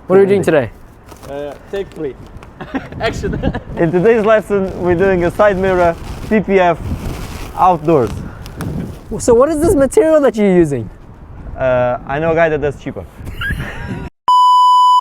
What are we doing today? Take 3. Action. In today's lesson, we're doing a side mirror PPF outdoors. So what is this material that you're using? I know a guy that does cheaper.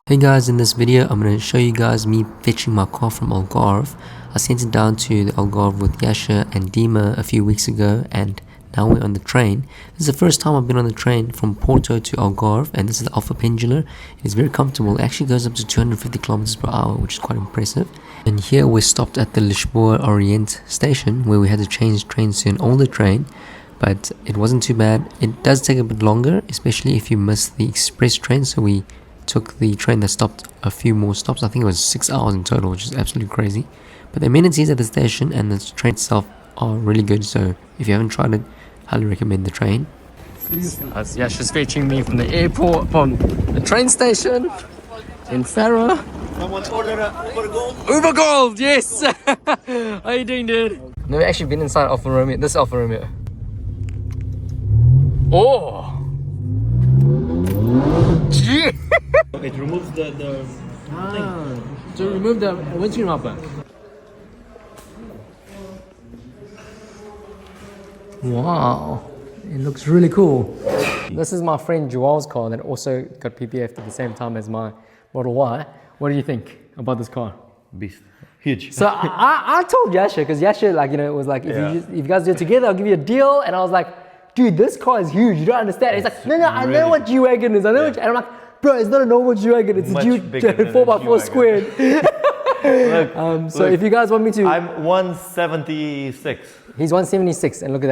Hey guys, in this video I'm going to show you guys me fetching my car from Algarve. I sent it down to the Algarve with Yasha and Dima a few weeks ago, and now we're on the train. This is the first time I've been on the train from Porto to Algarve, and this is the Alpha Pendular. It's very comfortable. It actually goes up to 250 kilometers per hour, which is quite impressive. And here we stopped at the Lisboa Orient station, where we had to change trains to an older train, but it wasn't too bad. It does take a bit longer, especially if you miss the express train, so we took the train that stopped a few more stops. I think it was 6 hours in total, which is absolutely crazy. But the amenities at the station and the train itself are really good, so if you haven't tried it, highly recommend the train. Yeah, she's fetching me from the airport, from the train station in Faro. Someone order a UberGOLD. UberGOLD, yes! How you doing, dude? I've never actually been inside Alfa Romeo, this Alfa Romeo. Oh! Yeah! It removes the thing. So remove the windscreen wiper. Wow, it looks really cool. This is my friend Joel's car that also got PPF'd at the same time as my Model Y. What do you think about this car? Beast. Huge. So I told Yasha, because Yasha, like, you know, it was like, if you guys do it together, I'll give you a deal. And I was like, dude, this car is huge. You don't understand. He's like, no, I know what G-Wagon is. I know what, and I'm like, bro, it's not a normal G-Wagon. It's a 4x4 squared. Look, so if you guys want me to... I'm 176. He's 176, and look at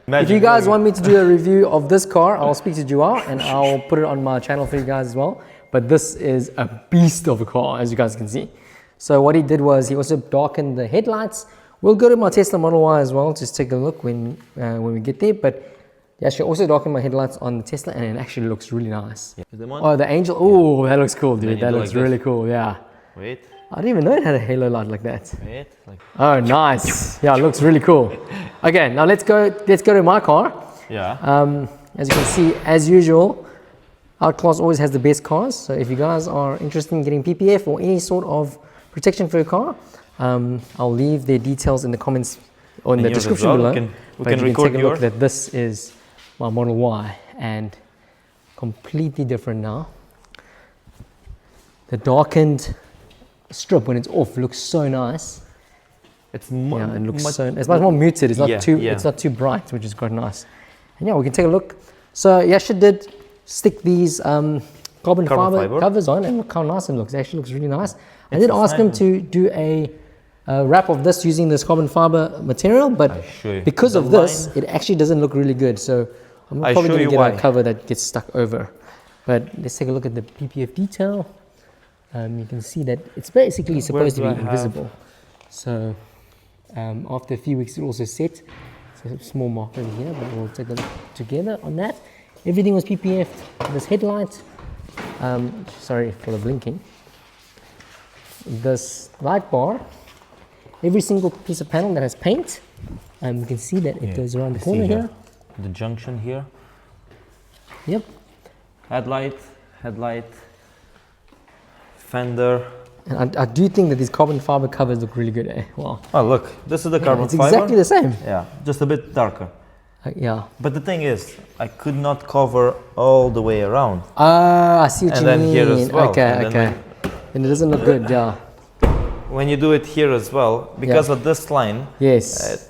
that. If you guys want me to do a review of this car, I'll speak to Joel and I'll put it on my channel for you guys as well. But this is a beast of a car, as you guys can see. So what he did was he also darkened the headlights. We'll go to my Tesla Model Y as well, just take a look when we get there. But yeah, she also darkened my headlights on the Tesla, and it actually looks really nice. Yeah. Oh, the Angel. Oh, that looks cool, dude. That looks really cool. Yeah. Wait. I didn't even know it had a halo light like that. Wait. Like... Oh, nice. Yeah, it looks really cool. Okay, now let's go to my car. Yeah. As you can see, as usual, OUTCLASS always has the best cars. So if you guys are interested in getting PPF or any sort of protection for your car, I'll leave their details in the comments or in the description below. We can record take a look that this is my Model Y, and completely different now. The darkened strip when it's off looks so nice. It's it looks it's much more muted. It's not it's not too bright, which is quite nice. And yeah, we can take a look. So Yasha did stick these carbon fiber covers on, and look how nice it looks. It actually looks really nice. I did ask him to do a wrap of this using this carbon fiber material, but because of this, it actually doesn't look really good. So I'm probably going to get a cover that gets stuck over. But let's take a look at the PPF detail. You can see that it's basically supposed to be invisible. So after a few weeks, it also set. So a small mark over here, but we'll take a look together on that. Everything was PPF'd. This headlight, sorry for the blinking. This light bar, every single piece of panel that has paint, you can see that it goes around the corner here. The junction here. Yep. Headlight, fender. And I do think that these carbon fiber covers look really good. Wow. Oh look, this is the carbon fiber. It's exactly the same. Yeah, just a bit darker. Yeah. But the thing is, I could not cover all the way around. I see what you mean. And then here as well. Okay. And it doesn't look good, yeah. When you do it here as well, because of this line, yes,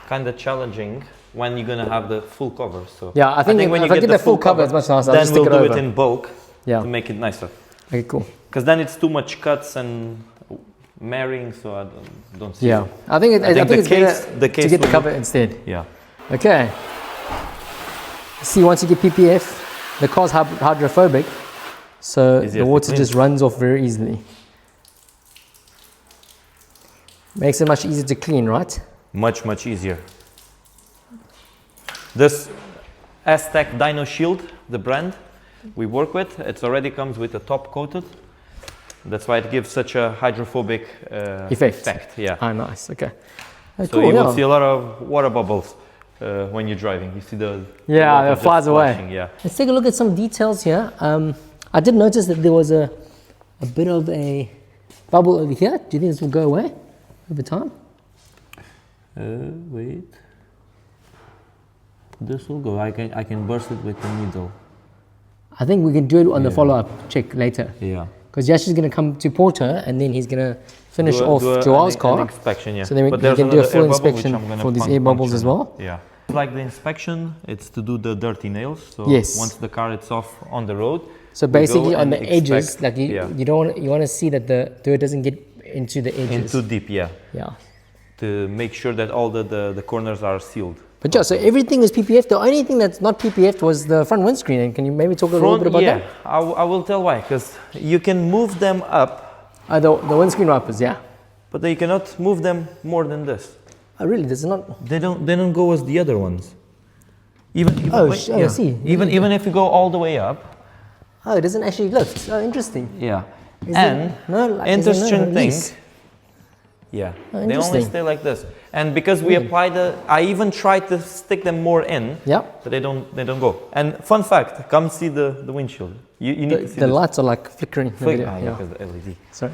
kind of challenging when you're gonna have the full cover. So yeah, I think when you get the full cover, it's much nicer. Then we'll do it in bulk to make it nicer. Okay, cool. Because then it's too much cuts and marrying, so I don't see. Yeah, I think it's better to get the cover instead. Yeah. Okay. See, once you get PPF, the car's hydrophobic, so the water just runs off very easily. Makes it much easier to clean, right? Much easier. This STEK DYNOShield, the brand we work with, it already comes with a top coated. That's why it gives such a hydrophobic effect. Yeah. Ah, nice. Okay. So cool, you will see a lot of water bubbles when you're driving. You see the it flies away. Yeah. Let's take a look at some details here. I did notice that there was a a bit of a bubble over here. Do you think this will go away over time? Wait. This will go. I can burst it with the needle. I think we can do it on the follow-up check later. Yeah. Because Yasha's going to come to Porto and then he's going to finish off Joel's car. An inspection, yeah. So then we can do a full inspection for these air bubbles as well. Yeah. Like the inspection, it's to do the dirty nails. So yes. Once the car is off on the road. So basically on the edges, like you don't want to see that the dirt doesn't get into the edges. In too deep, yeah. Yeah. To make sure that all the corners are sealed. But yeah, so everything is PPF. The only thing that's not PPF was the front windscreen. And can you maybe talk a little bit about that? Yeah, I will tell why. Because you can move them up. The windscreen wipers, yeah. But you cannot move them more than this. Oh, really? Does it not? They don't go as the other ones. Even I see. Even if you go all the way up. Oh, it doesn't actually lift. Oh, interesting. Yeah. Interesting thing. Yeah. They only stay like this. And because we apply I even tried to stick them more in. Yeah. But they don't go. And fun fact, come see the windshield. You need to see the lights are like flickering. Yeah, because the LED. Sorry.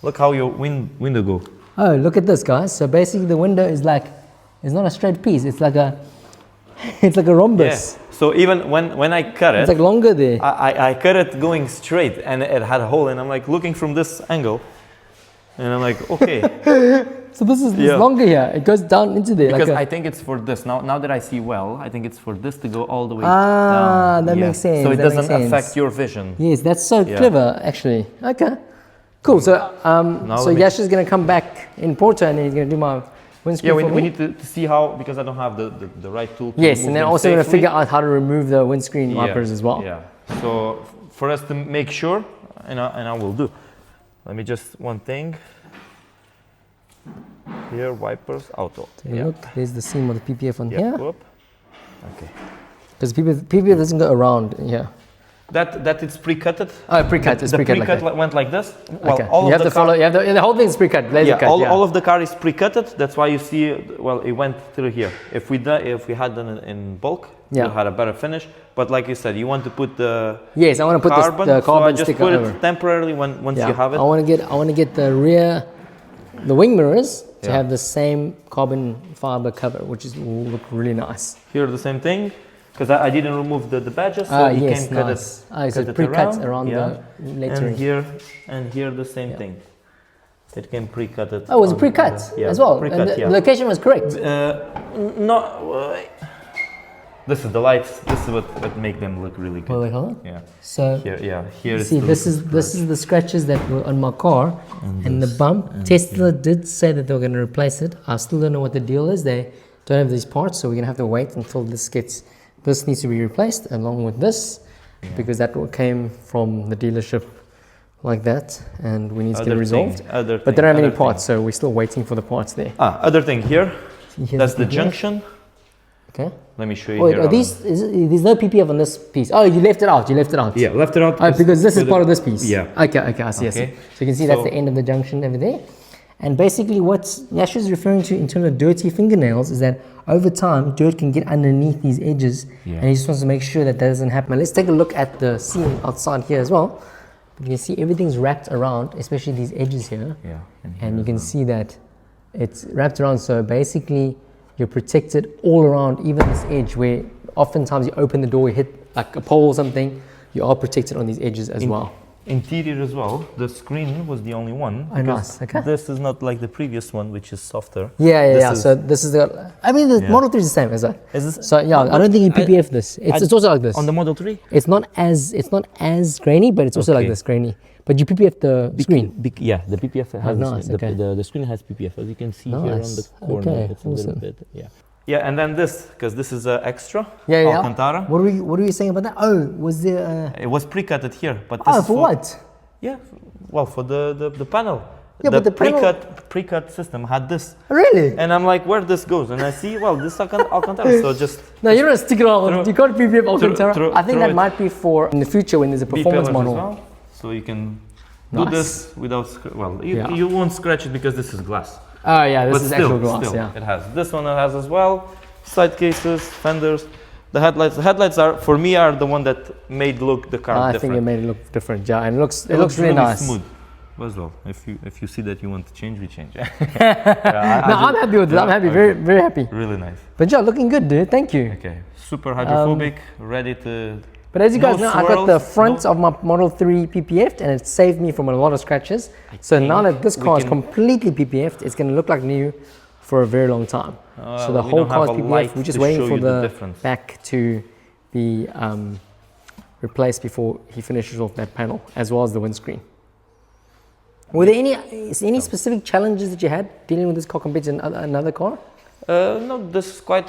Look how your window go. Oh, look at this, guys. So basically the window is like, it's not a straight piece. It's like a rhombus. Yeah. So even when I cut it. It's like longer there. I cut it going straight and it had a hole and I'm like looking from this angle. And I'm like, okay. So this is longer here. It goes down into there. Because I think it's for this. Now that I see well, I think it's for this to go all the way down. That makes sense. So it doesn't affect your vision. Yes, that's so clever, actually. Okay, cool. So Yasha's going to come back in Porto and then he's going to do my windscreen for me. We need to see how, because I don't have the right tool to Yes, and then also going to figure out how to remove the windscreen wipers as well. Yeah, so for us to make sure, and I will do. Let me just one thing. Here, wipers, auto. Look, there's the seam of the PPF on here. Go up. Okay. Because PPF doesn't go around here. That it's pre-cutted. Oh, pre-cut. It's pre-cut like that. Went like this. Well, okay. You have to follow. The whole thing is pre-cut. Laser cut. All of the car is pre-cutted. That's why you see. Well, it went through here. If we had done it in bulk, we had a better finish. But like you said, you want to put the I want to put the carbon so sticker put over. It temporarily once you have it. I want to get the rear, the wing mirrors to have the same carbon fiber cover, which will look really nice. Here the same thing. Because I didn't remove the badges, so you can cut it. So pre-cut around the lettering. And here the same thing. It came pre-cut. Oh, it was pre-cut as well. Pre-cut, and the location was correct. This is the lights. This is what make them look really good. Wait, hold on. Yeah. So here. See, this is the scratches that were on my car and the bump. Tesla did say that they were going to replace it. I still don't know what the deal is. They don't have these parts, so we're going to have to wait until this gets. This needs to be replaced along with this because that came from the dealership like that, and we need to get it resolved. But they don't have any parts, so we're still waiting for the parts there. Other thing here. That's the junction. Okay. Let me show you. Wait, there's no PPF on this piece. Oh, you left it out. Yeah, left it out. Because this is part of this piece. Yeah. Okay, I see. So you can see that's the end of the junction over there. And basically what Yasha is referring to in terms of dirty fingernails is that over time, dirt can get underneath these edges, and he just wants to make sure that doesn't happen. Let's take a look at the seam outside here as well. You can see everything's wrapped around, especially these edges here. Yeah. And you can see that it's wrapped around, so basically you're protected all around, even this edge where oftentimes you open the door, you hit like a pole or something, you are protected on these edges as well. Interior as well, the screen was the only one. Oh, nice. Okay. This is not like the previous one, which is softer. So this is the. I mean, the Model 3 is the same, is it? Is this? So I don't think you PPF this. It's also like this. On the Model 3? It's not as grainy, but it's also like this grainy. But you PPF the screen. The PPF has the screen has PPF, as you can see here on the corner. Okay, it's a little bit, Yeah, and then this, because this is extra. Alcantara. What were you saying about that? Oh, was there? It was pre-cutted here, but this is for what? Yeah, well, for the panel. Yeah, but the pre-cut system had this. Really? And I'm like, where this goes? And I see, well, this Alcantara. So just no, you don't stick it on. You can't PPF Alcantara. I think that might be for in the future when there's a performance model. Well, so you can do this without. Well, you won't scratch it because this is glass. Oh yeah, this is actual glass. It has this one. It has as well side cases, fenders. The headlights are, for me, are the one that made look the car different. I think it made it look different, yeah, and it looks really nice. Smooth. As well, if you see that you want to change, we change. I'm happy with it. I'm happy, very very happy. Really nice. But yeah, looking good, dude. Thank you. Okay, super hydrophobic, ready to. But as you guys know, I got the front of my Model 3 PPF'd, and it saved me from a lot of scratches. So now that this car is completely PPF'd, it's going to look like new for a very long time. So the whole car is PPF. We're just waiting for the back to be replaced before he finishes off that panel, as well as the windscreen. Were there any specific challenges that you had dealing with this car compared to another car? No, this is quite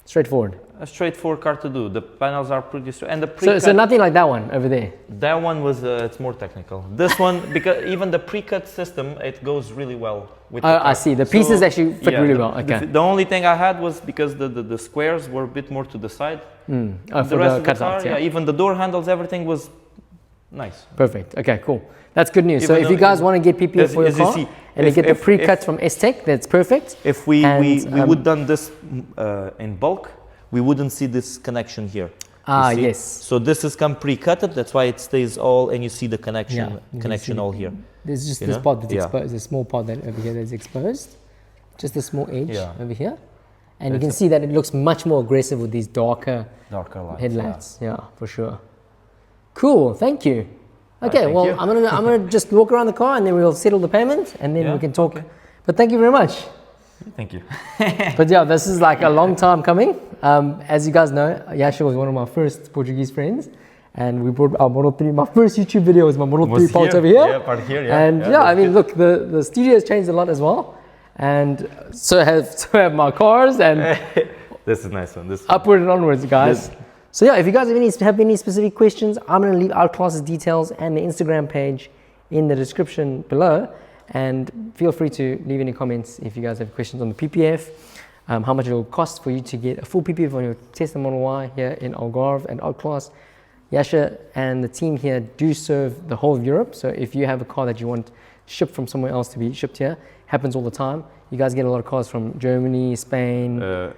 straightforward. A straightforward car to do. The panels are pretty straight, and the so nothing like that one over there. That one was it's more technical. This one, because even the pre-cut system, it goes really well with the car. I see. The pieces actually fit really well. Okay. The only thing I had was because the squares were a bit more to the side. Oh, for the cutouts, yeah. Even the door handles, everything was nice. Perfect. Okay, cool. That's good news. So if you guys want to get PPF for your car and you get the pre-cuts from STEK, that's perfect. If we would done this in bulk, we wouldn't see this connection here. Yes. So this is come pre-cutted. That's why it stays all, and you see the connection all here. There's just this part that's exposed, a small part that over here that's exposed, just a small edge over here, and you can see that it looks much more aggressive with these darker lights, headlights. Yeah, for sure. Cool. Thank you. Okay, well, I'm gonna just walk around the car and then we'll settle the payment and then we can talk. Okay. But thank you very much. Thank you. But yeah, this is like a long time coming. As you guys know, Yasha was one of my first Portuguese friends, and we brought our Model 3. My first YouTube video was my Model 3 part over here. Yeah, part here. Yeah. And I mean, look, the studio has changed a lot as well, and so have my cars. And this is a nice one. This upward and onwards, guys. So yeah, if you guys have any specific questions, I'm going to leave OUTCLASS's details and the Instagram page in the description below. And feel free to leave any comments if you guys have questions on the PPF, how much it will cost for you to get a full PPF on your Tesla Model Y here in Algarve and OUTCLASS. Yasha and the team here do serve the whole of Europe. So if you have a car that you want shipped from somewhere else to be shipped here, happens all the time. You guys get a lot of cars from Germany, Spain.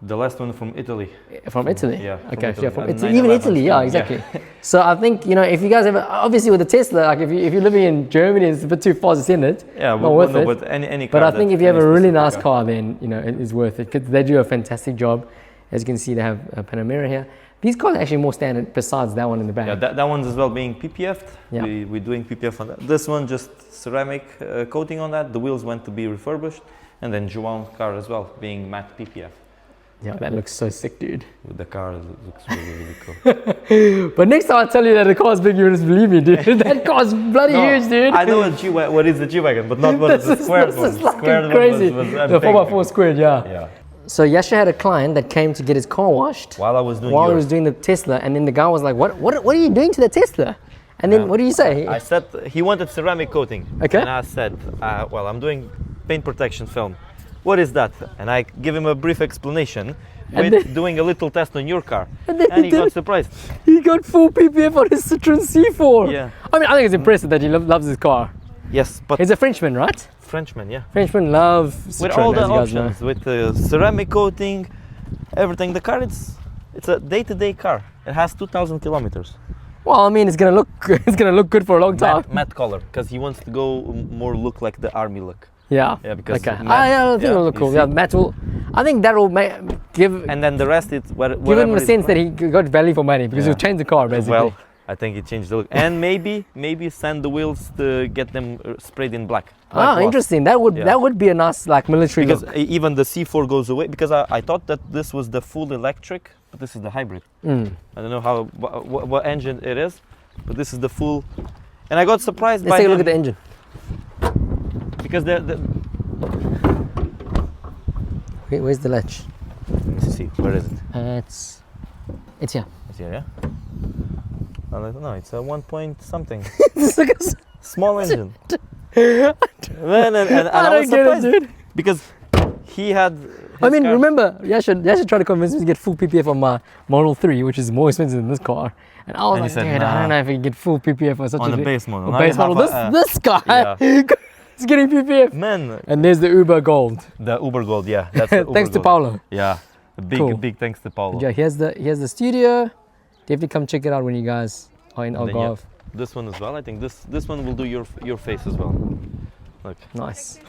The last one from Italy. From Italy? Yeah. Okay, so from Italy, even Italy, yeah, exactly. Yeah. So I think, if you guys have, obviously with the Tesla, like if you're living in Germany, it's a bit too far to send it. Yeah, not worth it. But any car. But I think if you have a really nice car, then, it is worth it. Because they do a fantastic job. As you can see, they have a Panamera here. These cars are actually more standard besides that one in the back. Yeah, that one's as well being PPF'd. Yeah. We're doing PPF on that. This one, just ceramic coating on that. The wheels went to be refurbished. And then João's car as well, being matte PPF. Yeah, that looks so sick, dude. With the car, it looks really, really cool. But next time I tell you that the car's big, you just believe me, dude. That car's bloody huge, dude. I know what is the G-Wagon, but not what is the squared one. This is like crazy. The 4x4 squared, yeah. So Yasha had a client that came to get his car washed. While he was doing the Tesla, and then the guy was like, what are you doing to the Tesla? And then what do you say? I said, he wanted ceramic coating. Okay. And I said, well, I'm doing paint protection film. What is that? And I give him a brief explanation with doing a little test on your car. And he got surprised. He got full PPF on his Citroën C4. Yeah. I mean, I think it's impressive that he loves his car. Yes, but... He's a Frenchman, right? Frenchman, yeah. Frenchmen love Citroën, with all the options, with the ceramic coating, everything. The car, it's a day-to-day car. It has 2,000 kilometers. Well, I mean, it's gonna look good for a long time. Matte color, because he wants to go more look like the army look. Yeah. Yeah, because I think it'll look cool. Yeah, matte will. I think that will give. And then the rest, it's whatever. Give him the sense that he got value for money because he'll change the car basically. Well, I think he changed the look, and maybe sand the wheels to get them sprayed in black. Interesting. That would be a nice military because look. Even the C4 goes away because I thought that this was the full electric, but this is the hybrid. I don't know what engine it is, but this is the full. And I got surprised by. Let's take a look at the engine. Because Wait, where's the latch? Let me see. Where is it? It's here. It's here, yeah. I don't know. It's a 1 point something. It's like a small engine. Man, and I was surprised dude. Because he had. I mean, remember, Yasha tried to convince me to get full PPF on my Model 3, which is more expensive than this car. And I was like, dude, I don't know if I can get full PPF on such on the base model. Base model. This guy is getting PPF. Man. And there's the UberGOLD. The UberGOLD, yeah. That's the Thanks to Paulo. Yeah. A big thanks to Paulo. Yeah, here's the studio. Definitely come check it out when you guys are in Algarve. This one as well. I think this one will do your face as well. Look. Nice.